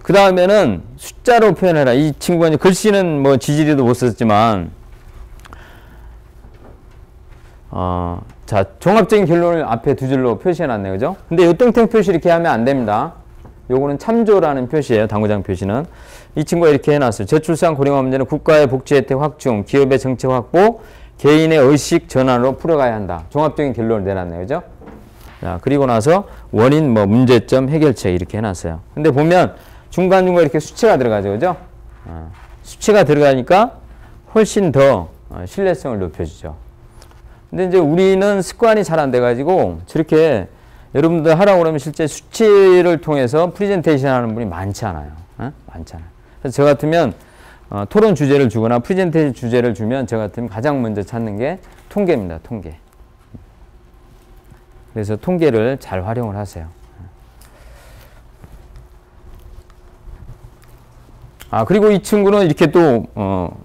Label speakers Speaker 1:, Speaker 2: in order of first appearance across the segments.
Speaker 1: 그 다음에는 숫자로 표현해라. 이 친구가 이제 글씨는 뭐 지지리도 못 썼지만, 자, 종합적인 결론을 앞에 두 줄로 표시해놨네요. 그죠? 근데 이 땡땡 표시 이렇게 하면 안 됩니다. 요거는 참조라는 표시예요. 당구장 표시는. 이 친구가 이렇게 해놨어요. 저출산 고령화 문제는 국가의 복지 혜택 확충, 기업의 정책 확보, 개인의 의식 전환으로 풀어가야 한다. 종합적인 결론을 내놨네요. 그죠? 자, 그리고 나서 원인, 뭐, 문제점, 해결책 이렇게 해놨어요. 근데 보면 중간중간 이렇게 수치가 들어가죠. 그죠? 수치가 들어가니까 훨씬 더 신뢰성을 높여주죠. 근데 이제 우리는 습관이 잘 안 돼가지고 저렇게 여러분들 하라고 그러면 실제 수치를 통해서 프리젠테이션 하는 분이 많지 않아요. 많지 않아요. 그래서 저 같으면 토론 주제를 주거나 프리젠테이션 주제를 주면 저 같으면 가장 먼저 찾는 게 통계입니다. 통계. 그래서 통계를 잘 활용을 하세요. 그리고 이 친구는 이렇게 또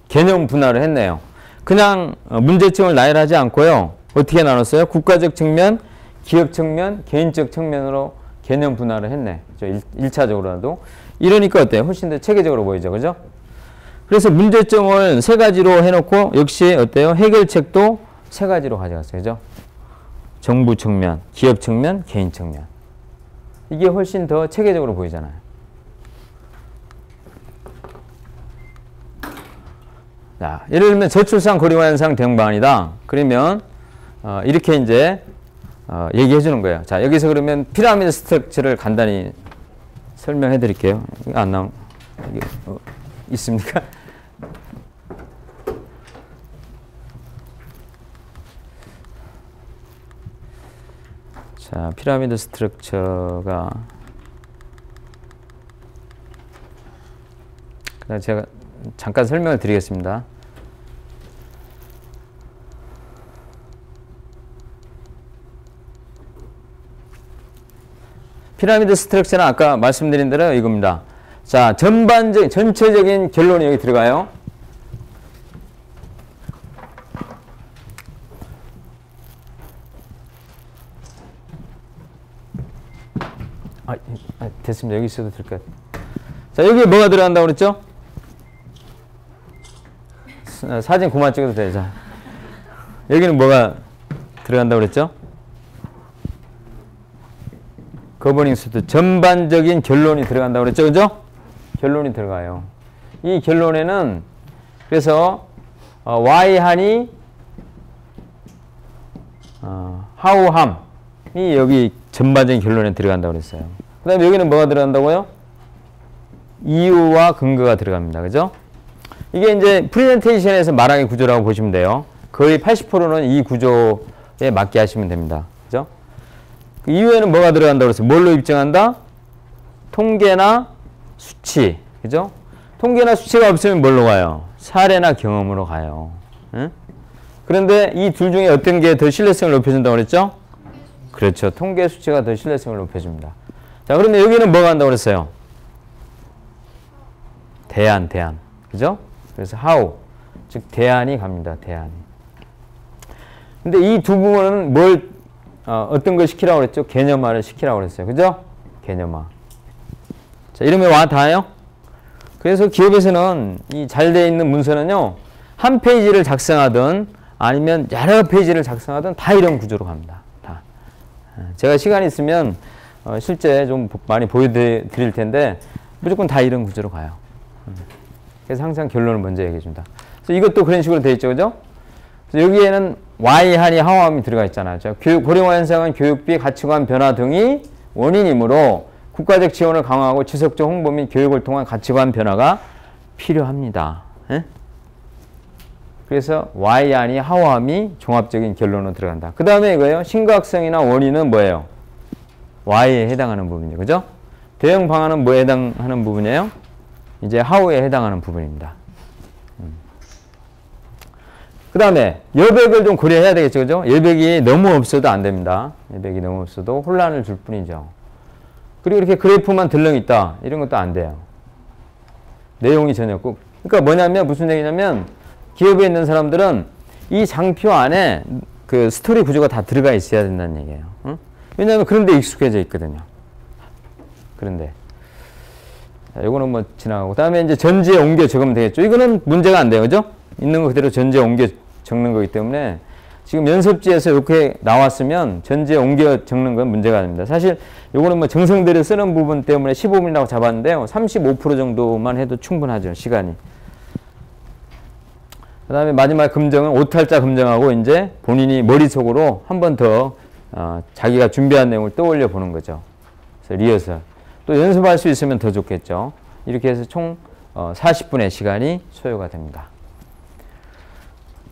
Speaker 1: 개념 분할을 했네요. 그냥 문제점을 나열하지 않고요. 어떻게 나눴어요? 국가적 측면, 기업 측면, 개인적 측면으로 개념 분할을 했네. 1차적으로라도. 이러니까 어때요? 훨씬 더 체계적으로 보이죠. 그죠? 그래서 문제점을 세 가지로 해놓고 역시 어때요? 해결책도 세 가지로 가져갔어요. 그죠? 정부 측면, 기업 측면, 개인 측면. 이게 훨씬 더 체계적으로 보이잖아요. 자, 예를 들면 저출산 고령화 현상 대응 방안이다. 그러면 이렇게 이제 얘기해 주는 거예요. 자, 여기서 그러면 피라미드 스트럭처를 간단히 설명해 드릴게요. 이게 안 나온 이게 있습니까? 자, 피라미드 스트럭처가 그냥 제가 잠깐 설명을 드리겠습니다. 피라미드 스트럭처는 아까 말씀드린 대로 이겁니다. 자, 전체적인 결론이 여기 들어가요. 됐습니다. 여기 있어도 될 것 같아요. 자, 여기에 뭐가 들어간다고 그랬죠? 사진 그만 찍어도 돼요. 자, 여기는 뭐가 들어간다고 그랬죠? 거버닝 수트 전반적인 결론이 들어간다고 그랬죠. 그죠? 결론이 들어가요. 이 결론에는 그래서 Y하니 하우함이 여기 전반적인 결론에 들어간다고 그랬어요. 그 다음에 여기는 뭐가 들어간다고요? 이유와 근거가 들어갑니다. 그죠? 이게 이제 프레젠테이션에서 말하기 구조라고 보시면 돼요. 거의 80%는 이 구조에 맞게 하시면 됩니다. 그죠? 그 이후에는 뭐가 들어간다고 그랬어요? 뭘로 입증한다? 통계나 수치. 그죠? 통계나 수치가 없으면 뭘로 가요? 사례나 경험으로 가요. 응? 그런데 이 둘 중에 어떤 게 더 신뢰성을 높여준다고 그랬죠? 그렇죠. 통계 수치가 더 신뢰성을 높여줍니다. 자, 그런데 여기는 뭐가 한다고 그랬어요? 대안. 그죠? 그래서 how, 즉 대안이 갑니다. 대안이. 근데 이 두 부분은 어떤 걸 시키라고 그랬죠? 개념화를 시키라고 그랬어요. 그죠? 개념화. 자, 이러면 와 닿아요? 그래서 기업에서는 이 잘 돼 있는 문서는요, 한 페이지를 작성하든 아니면 여러 페이지를 작성하든 다 이런 구조로 갑니다. 다. 제가 시간이 있으면 실제 좀 많이 보여드릴 텐데 무조건 다 이런 구조로 가요. 그래서 항상 결론을 먼저 얘기해 준다. 그래서 이것도 그런 식으로 되어 있죠. 그죠? 그래서 여기에는 Y하니 하우함이 들어가 있잖아요. 고령화 현상은 교육비, 가치관 변화 등이 원인이므로 국가적 지원을 강화하고 지속적 홍보 및 교육을 통한 가치관 변화가 필요합니다. 에? 그래서 Y하니 하우함이 종합적인 결론으로 들어간다. 그 다음에 이거예요. 심각성이나 원인은 뭐예요? Y에 해당하는 부분이죠. 그죠? 대응 방안은 뭐에 해당하는 부분이에요? 이제 하우에 해당하는 부분입니다. 그 다음에 여백을 좀 고려해야 되겠죠. 그죠? 여백이 너무 없어도 안 됩니다. 여백이 너무 없어도 혼란을 줄 뿐이죠. 그리고 이렇게 그래프만 들렁 있다. 이런 것도 안 돼요. 내용이 전혀 없고. 그러니까 뭐냐면 무슨 얘기냐면 기업에 있는 사람들은 이 장표 안에 그 스토리 구조가 다 들어가 있어야 된다는 얘기예요. 응? 왜냐하면 그런 데 익숙해져 있거든요. 그런데 자, 요거는 뭐 지나가고. 그 다음에 이제 전지에 옮겨 적으면 되겠죠. 이거는 문제가 안 돼요. 그죠? 있는 거 그대로 전지에 옮겨 적는 거기 때문에 지금 연습지에서 이렇게 나왔으면 전지에 옮겨 적는 건 문제가 아닙니다. 사실 요거는 뭐 정성들을 쓰는 부분 때문에 15분이라고 잡았는데요. 35% 정도만 해도 충분하죠. 시간이. 그 다음에 마지막 금정은 오탈자 금정하고 이제 본인이 머릿속으로 한 번 더 자기가 준비한 내용을 떠올려 보는 거죠. 그래서 리허설. 또 연습할 수 있으면 더 좋겠죠. 이렇게 해서 총 40분의 시간이 소요가 됩니다.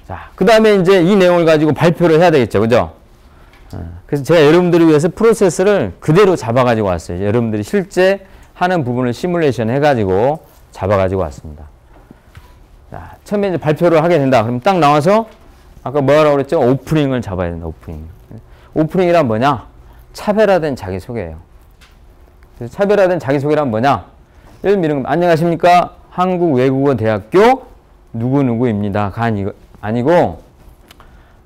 Speaker 1: 자, 그 다음에 이제 이 내용을 가지고 발표를 해야 되겠죠. 그죠? 그래서 제가 여러분들을 위해서 프로세스를 그대로 잡아가지고 왔어요. 여러분들이 실제 하는 부분을 시뮬레이션 해가지고 잡아가지고 왔습니다. 자, 처음에 이제 발표를 하게 된다. 그럼 딱 나와서 아까 뭐라고 그랬죠? 오프닝을 잡아야 된다. 오프닝. 오프닝이란 뭐냐? 차별화된 자기소개예요. 그래서 차별화된 자기소개란 뭐냐? 예를 들면 안녕하십니까? 한국외국어대학교 누구누구입니다가 아니고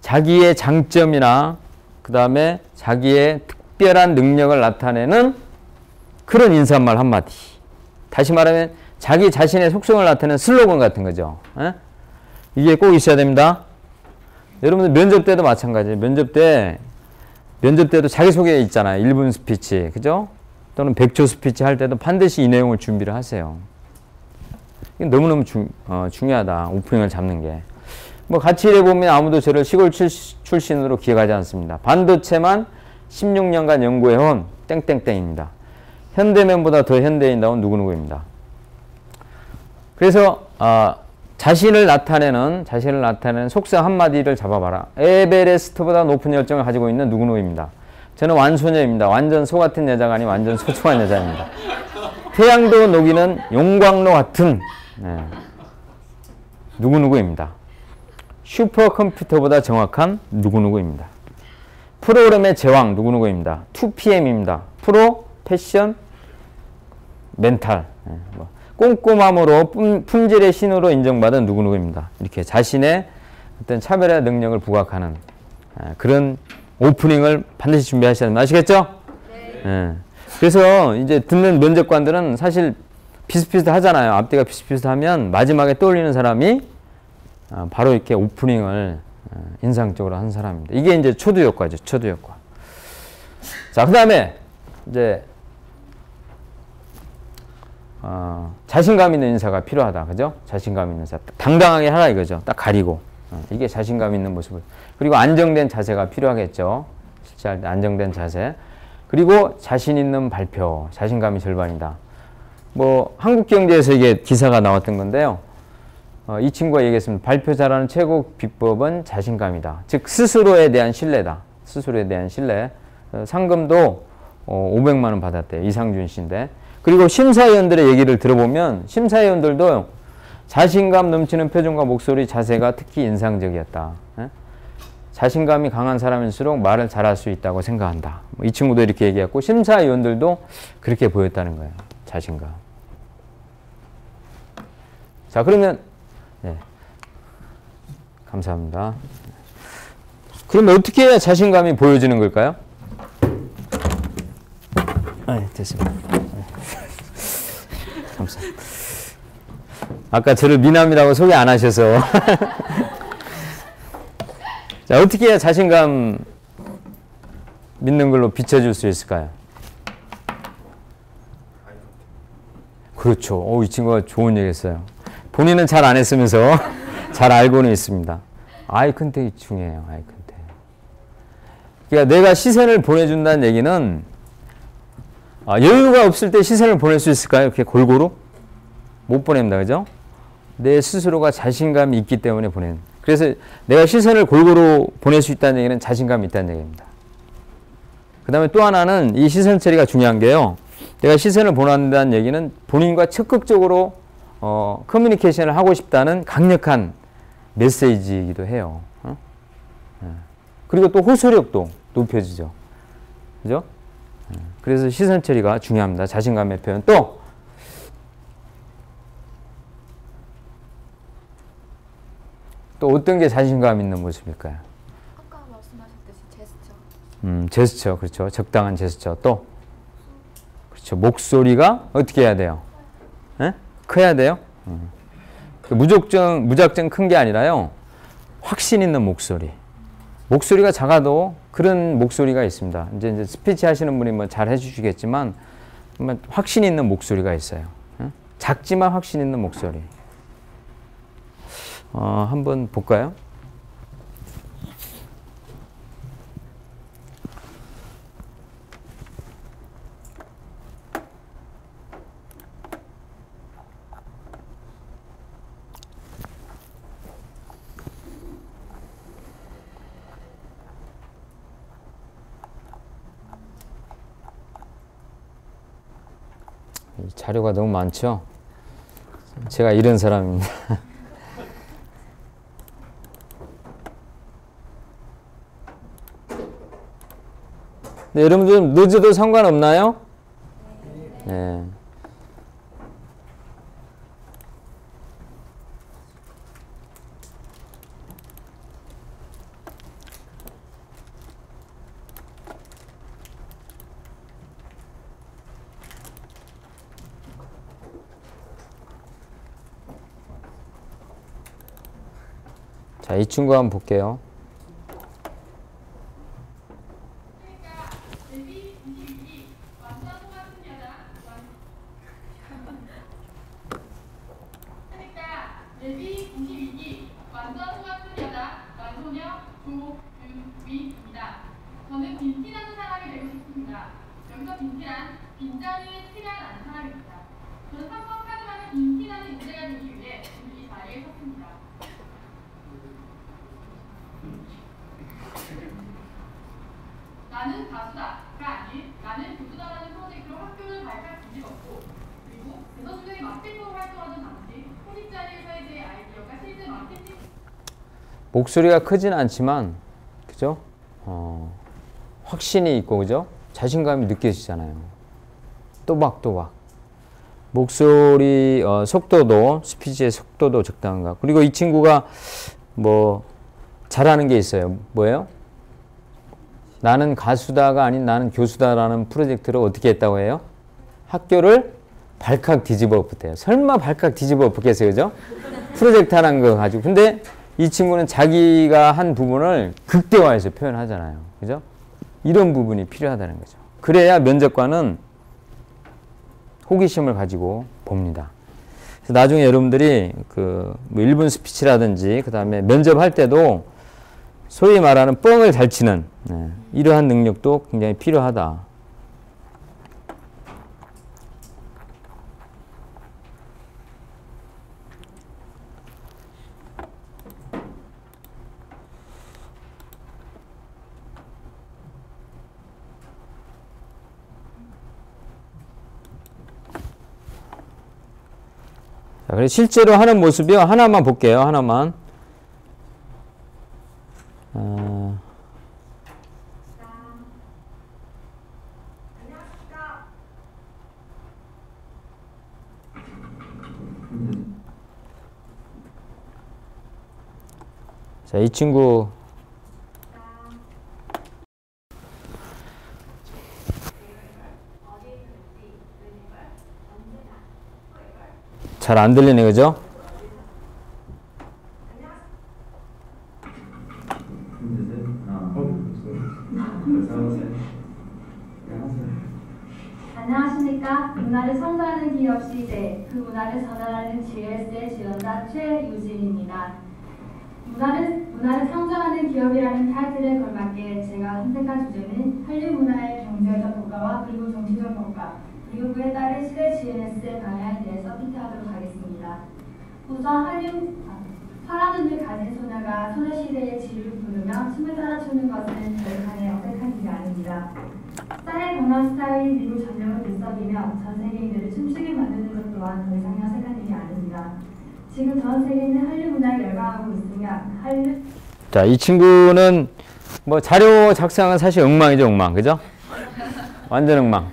Speaker 1: 자기의 장점이나 그 다음에 자기의 특별한 능력을 나타내는 그런 인사말 한마디. 다시 말하면 자기 자신의 속성을 나타내는 슬로건 같은 거죠. 에? 이게 꼭 있어야 됩니다. 여러분들 면접 때도 마찬가지예요. 면접 때도 자기소개 있잖아요. 1분 스피치. 그죠? 또는 100초 스피치 할 때도 반드시 이 내용을 준비를 하세요. 이게 너무너무 중요하다. 오프닝을 잡는 게. 뭐 같이 일해보면 아무도 저를 시골 출신으로 기억하지 않습니다. 반도체만 16년간 연구해온 땡땡땡입니다. 현대맨보다 더 현대인다운 누구누구입니다. 그래서 자신을 나타내는 속성 한마디를 잡아봐라. 에베레스트보다 높은 열정을 가지고 있는 누구누구입니다. 저는 완소녀입니다. 완전 소 같은 여자가 아닌 완전 소중한 여자입니다. 태양도 녹이는 용광로 같은 누구누구입니다. 슈퍼컴퓨터보다 정확한 누구누구입니다. 프로그램의 제왕 누구누구입니다. 2PM입니다. 프로, 패션, 멘탈. 꼼꼼함으로 품질의 신으로 인정받은 누구누구입니다. 이렇게 자신의 어떤 차별화 능력을 부각하는 그런 오프닝을 반드시 준비하셔야 됩니다. 아시겠죠? 네. 그래서 이제 듣는 면접관들은 사실 비슷비슷하잖아요. 앞뒤가 비슷비슷하면 마지막에 떠올리는 사람이 바로 이렇게 오프닝을 인상적으로 한 사람입니다. 이게 이제 초두 효과죠. 초두 효과. 자, 그 다음에 이제 자신감 있는 인사가 필요하다. 그죠? 자신감 있는 인사. 당당하게 하라 이거죠. 딱 가리고. 이게 자신감 있는 모습을. 그리고 안정된 자세가 필요하겠죠. 실제 할 때 안정된 자세. 그리고 자신 있는 발표. 자신감이 절반이다. 뭐 한국경제에서 이게 기사가 나왔던 건데요. 이 친구가 얘기했습니다. 발표 잘하는 최고 비법은 자신감이다. 즉 스스로에 대한 신뢰다. 스스로에 대한 신뢰. 상금도 500만 원 받았대요. 이상준 씨인데. 그리고 심사위원들의 얘기를 들어보면 심사위원들도 자신감 넘치는 표정과 목소리, 자세가 특히 인상적이었다. 자신감이 강한 사람일수록 말을 잘할 수 있다고 생각한다. 이 친구도 이렇게 얘기했고 심사위원들도 그렇게 보였다는 거예요. 자신감. 자, 그러면 네. 감사합니다. 그러면 어떻게 해야 자신감이 보여지는 걸까요? 됐습니다. 감사합니다. 아까 저를 미남이라고 소개 안 하셔서 자, 어떻게 해야 자신감 믿는 걸로 비춰줄 수 있을까요? 그렇죠. 이 친구가 좋은 얘기 했어요. 본인은 잘 안 했으면서 잘 알고는 있습니다. 아이 컨택이 중요해요. 아이 컨택. 그러니까 내가 시선을 보내준다는 얘기는 여유가 없을 때 시선을 보낼 수 있을까요? 이렇게 골고루? 못 보냅니다. 그죠? 내 스스로가 자신감이 있기 때문에 보내는. 그래서 내가 시선을 골고루 보낼 수 있다는 얘기는 자신감이 있다는 얘기입니다. 그 다음에 또 하나는 이 시선 처리가 중요한 게요. 내가 시선을 보낸다는 얘기는 본인과 적극적으로 커뮤니케이션을 하고 싶다는 강력한 메시지이기도 해요. 그리고 또 호소력도 높여지죠. 그죠? 그래서 시선 처리가 중요합니다. 자신감의 표현. 또 어떤 게 자신감 있는 모습일까요?
Speaker 2: 아까 말씀하셨듯이 제스처.
Speaker 1: 제스처. 그렇죠. 적당한 제스처. 또 그렇죠. 목소리가 어떻게 해야 돼요? 예? 커야 돼요. 무작정 큰 게 아니라요. 확신 있는 목소리. 목소리가 작아도 그런 목소리가 있습니다. 이제 스피치 하시는 분이 뭐 잘 해주시겠지만 확신 있는 목소리가 있어요. 예? 작지만 확신 있는 목소리. 한번 볼까요? 자료가 너무 많죠? 제가 이런 사람입니다. 네, 여러분들 늦어도 상관없나요? 네. 자, 이 친구 한번 볼게요.
Speaker 3: 데뷔 92기 완전 호같은 여자 완소녀 조유미입니다. 저는 빈티나는 사람이 되고 싶습니다. 여기서 빈티란 빈자리에 티가 나는 사람입니다. 저는 3번 카드만은 빈티나는 인재가 되기 위해 이 자리에 섰습니다. 나는 가수다가 아닌 나는 교수다라는 프로젝트로 학교를 발칵 뒤집었고 그리고 대서수장이 마케팅으로 활동하던 당시 소식 자리에서의 제 아이디어가 실제 마케팅
Speaker 1: 목소리가 크진 않지만 그죠? 확신이 있고 그죠? 자신감이 느껴지잖아요. 또박또박 목소리 속도도 스피치의 속도도 적당한가. 그리고 이 친구가 뭐 잘하는 게 있어요. 뭐예요? 나는 가수다가 아닌 나는 교수다라는 프로젝트를 어떻게 했다고 해요? 학교를 발칵 뒤집어 엎었대요. 설마 발칵 뒤집어 엎었겠어요, 그죠? 프로젝트 하는 거 가지고. 근데 이 친구는 자기가 한 부분을 극대화해서 표현하잖아요, 그죠? 이런 부분이 필요하다는 거죠. 그래야 면접관은 호기심을 가지고 봅니다. 그래서 나중에 여러분들이 뭐 1분 스피치라든지 그 다음에 면접할 때도 소위 말하는 뻥을 잘 치는 이러한 능력도 굉장히 필요하다. 자, 그래서 실제로 하는 모습이요. 하나만 볼게요. 하나만. 자, 이 친구 잘 안 들리네, 그죠?
Speaker 4: 안녕하십니까. 문화를 선도하는 기업 시대, 그 문화를 전환하는 GS의 지원자 최유진입니다. 문화를 창조하는 기업이라는 타이틀에 걸맞게 제가 선택한 주제는 한류 문화의 경제적 효과와 그리고 정치적 효과, 그리고 그에 따른 시대 GNS의 방향에 대해서 피트하도록 하겠습니다. 우선 파란 눈을 가진 소녀가 소녀시대의 지를 부르며 춤을 따라 추는 것은 절kan의 어색한 일이 아닙니다. 쌀의 강남 스타일이 미국 전역을 들썩이며 전 세계인들을 춤추게 만드는 것 또한 더 이상 어색한 일이 아닙니다. 지금 전 세계는 한류 문화에 열광하고 있으며
Speaker 1: 자, 이 친구는 뭐 자료 작성은 사실 엉망이죠, 엉망. 그죠? 완전 엉망.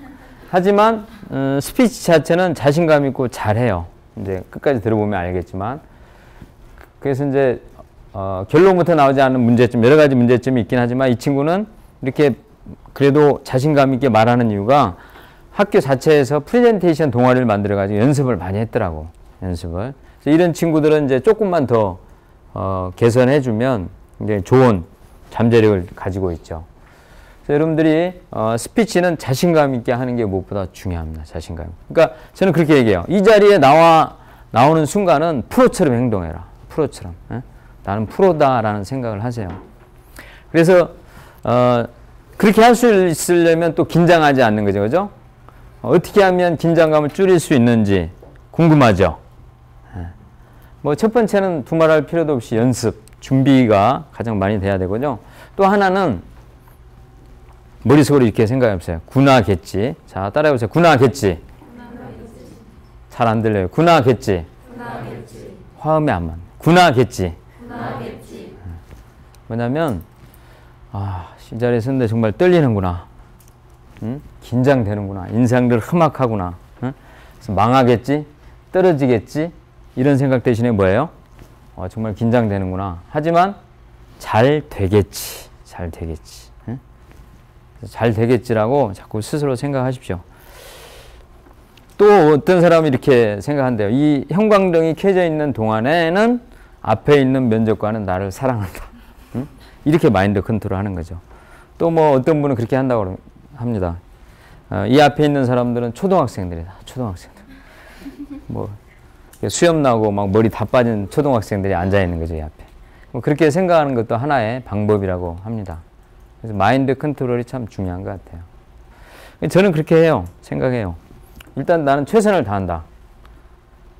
Speaker 1: 하지만 스피치 자체는 자신감 있고 잘해요. 이제 끝까지 들어보면 알겠지만. 그래서 이제 결론부터 나오지 않는 문제점, 여러 가지 문제점이 있긴 하지만 이 친구는 이렇게 그래도 자신감 있게 말하는 이유가 학교 자체에서 프레젠테이션 동아리를 만들어가지고 연습을 많이 했더라고. 연습을. 그래서 이런 친구들은 이제 조금만 더 개선해주면 이제 좋은 잠재력을 가지고 있죠. 그래서 여러분들이 스피치는 자신감 있게 하는 게 무엇보다 중요합니다. 자신감. 그러니까 저는 그렇게 얘기해요. 이 자리에 나오는 순간은 프로처럼 행동해라. 프로처럼. 나는 프로다라는 생각을 하세요. 그래서 그렇게 할 수 있으려면 또 긴장하지 않는 거죠. 그죠? 어떻게 하면 긴장감을 줄일 수 있는지 궁금하죠? 뭐 첫 번째는 두말할 필요도 없이 연습, 준비가 가장 많이 돼야 되거든요. 또 하나는 머릿속으로 이렇게 생각해보세요. 구나겠지. 자, 따라해보세요. 구나겠지. 잘 안 들려요. 구나겠지. 화음이 안 맞네. 구나겠지. 뭐냐면 이 자리에 서는데 정말 떨리는구나. 응? 긴장되는구나. 인상들 험악하구나. 응? 그래서 망하겠지? 떨어지겠지? 이런 생각 대신에 뭐예요? 정말 긴장되는구나. 하지만 잘 되겠지. 잘 되겠지. 응? 잘 되겠지라고 자꾸 스스로 생각하십시오. 또 어떤 사람이 이렇게 생각한대요. 이 형광등이 켜져 있는 동안에는 앞에 있는 면접관은 나를 사랑한다. 응? 이렇게 마인드 컨트롤 하는 거죠. 또 뭐 어떤 분은 그렇게 한다고 합니다. 이 앞에 있는 사람들은 초등학생들이다. 초등학생들. 뭐 수염 나고 막 머리 다 빠진 초등학생들이 앉아 있는 거죠, 이 앞에. 뭐 그렇게 생각하는 것도 하나의 방법이라고 합니다. 그래서 마인드 컨트롤이 참 중요한 것 같아요. 저는 그렇게 해요. 생각해요. 일단 나는 최선을 다한다.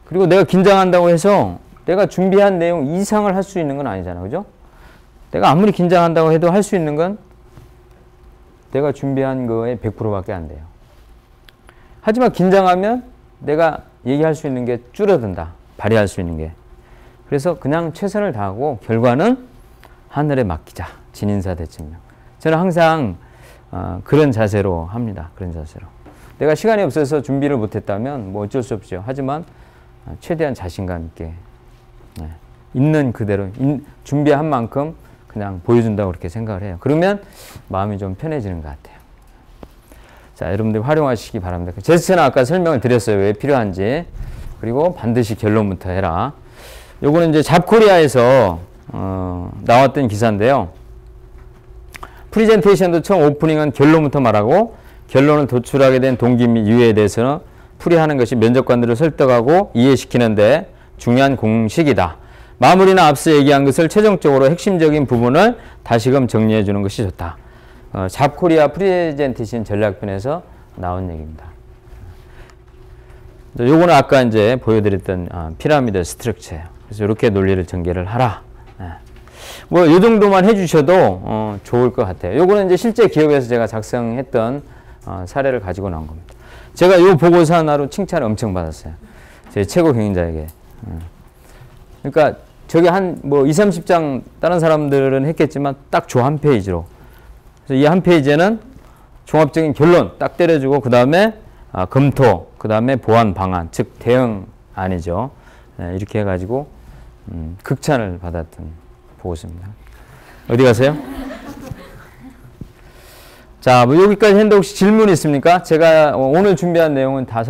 Speaker 1: 그리고 내가 긴장한다고 해서 내가 준비한 내용 이상을 할 수 있는 건 아니잖아. 그죠? 내가 아무리 긴장한다고 해도 할 수 있는 건 내가 준비한 거의 100%밖에 안 돼요. 하지만 긴장하면 내가 얘기할 수 있는 게 줄어든다. 발휘할 수 있는 게. 그래서 그냥 최선을 다하고 결과는 하늘에 맡기자. 진인사대천명. 저는 항상 그런 자세로 합니다. 그런 자세로. 내가 시간이 없어서 준비를 못했다면 뭐 어쩔 수 없죠. 하지만 최대한 자신감 있게 있는 그대로 준비한 만큼 그냥 보여준다고 그렇게 생각을 해요. 그러면 마음이 좀 편해지는 것 같아요. 자, 여러분들 활용하시기 바랍니다. 제스처는 아까 설명을 드렸어요. 왜 필요한지. 그리고 반드시 결론부터 해라. 요거는 이제 잡코리아에서 나왔던 기사인데요. 프리젠테이션도 처음 오프닝은 결론부터 말하고 결론을 도출하게 된 동기 및 이유에 대해서는 풀이하는 것이 면접관들을 설득하고 이해시키는데 중요한 공식이다. 마무리나 앞서 얘기한 것을 최종적으로 핵심적인 부분을 다시금 정리해 주는 것이 좋다. 잡코리아 프레젠테이션 전략편에서 나온 얘기입니다. 요거는 아까 이제 보여드렸던 피라미드 스트럭처예요. 그래서 이렇게 논리를 전개를 하라. 뭐 이 정도만 해주셔도 좋을 것 같아요. 요거는 이제 실제 기업에서 제가 작성했던 사례를 가지고 나온 겁니다. 제가 이 보고서 하나로 칭찬을 엄청 받았어요. 제 최고 경영자에게. 그러니까 저게 한 뭐 20, 30장 다른 사람들은 했겠지만 딱 조 한 페이지로. 그래서 이 한 페이지에는 종합적인 결론 딱 때려주고 그 다음에 검토, 그 다음에 보완 방안, 즉 대응안이죠. 이렇게 해가지고 극찬을 받았던 보고서입니다. 어디 가세요? 자, 뭐 여기까지 했는데 혹시 질문 있습니까? 제가 오늘 준비한 내용은 다